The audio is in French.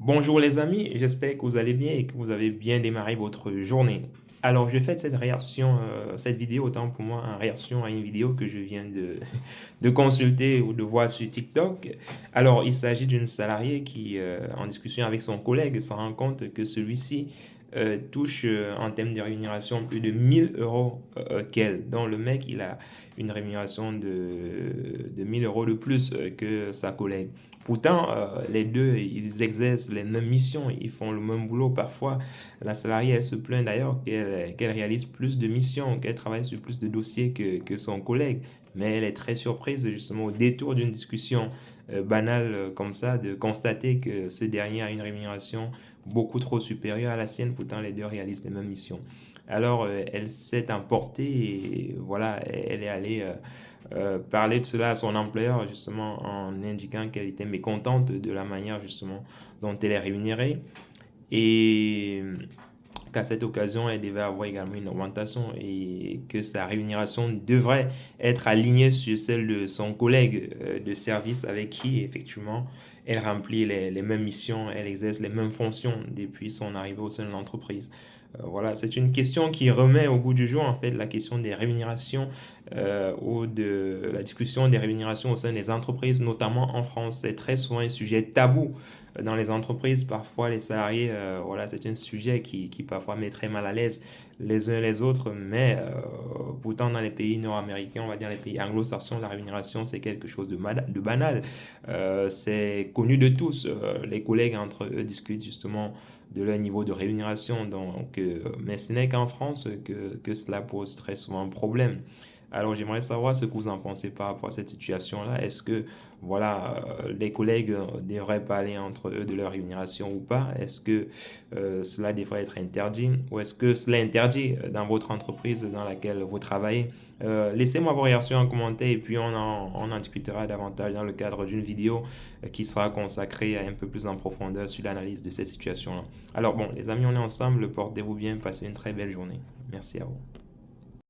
Bonjour les amis, j'espère que vous allez bien et que vous avez bien démarré votre journée. Alors, je fais cette réaction, cette vidéo autant pour moi en réaction à une vidéo que je viens de consulter ou de voir sur TikTok. Alors, il s'agit d'une salariée qui, en discussion avec son collègue, se rend compte que celui-ci touche en termes de rémunération plus de 1 000 € qu'elle. Donc, le mec, il a une rémunération de 1 000 € de plus que sa collègue. Pourtant, les deux, ils exercent les mêmes missions, ils font le même boulot. Parfois, la salariée, elle se plaint d'ailleurs qu'elle réalise plus de missions, qu'elle travaille sur plus de dossiers que son collègue. Mais elle est très surprise, justement, au détour d'une discussion banale comme ça, de constater que ce dernier a une rémunération beaucoup trop supérieure à la sienne. Pourtant, les deux réalisent les mêmes missions. Alors, elle s'est emportée et voilà, elle est allée parler de cela à son employeur, justement, en indiquant qu'elle était mécontente de la manière, justement, dont elle est rémunérée et qu'à cette occasion, elle devait avoir également une augmentation et que sa rémunération devrait être alignée sur celle de son collègue de service avec qui, effectivement, elle remplit les mêmes missions, elle exerce les mêmes fonctions depuis son arrivée au sein de l'entreprise. Voilà, c'est une question qui remet au goût du jour, en fait, la question des rémunérations ou de la discussion des rémunérations au sein des entreprises, notamment en France. C'est très souvent un sujet tabou dans les entreprises. Parfois, les salariés, voilà, c'est un sujet qui parfois met très mal à l'aise les uns les autres, mais pourtant dans les pays nord-américains, on va dire les pays anglo-saxons, la rémunération c'est quelque chose de banal. C'est connu de tous. Les collègues entre eux discutent justement de leur niveau de rémunération. Donc, mais ce n'est qu'en France que cela pose très souvent problème. Alors, j'aimerais savoir ce que vous en pensez par rapport à cette situation-là. Est-ce que, voilà, les collègues devraient parler entre eux de leur rémunération ou pas? Est-ce que cela devrait être interdit ou est-ce que cela est interdit dans votre entreprise dans laquelle vous travaillez? Laissez-moi vos réactions en commentaire et puis on en discutera davantage dans le cadre d'une vidéo qui sera consacrée un peu plus en profondeur sur l'analyse de cette situation-là. Alors bon, les amis, on est ensemble, portez-vous bien, passez une très belle journée. Merci à vous.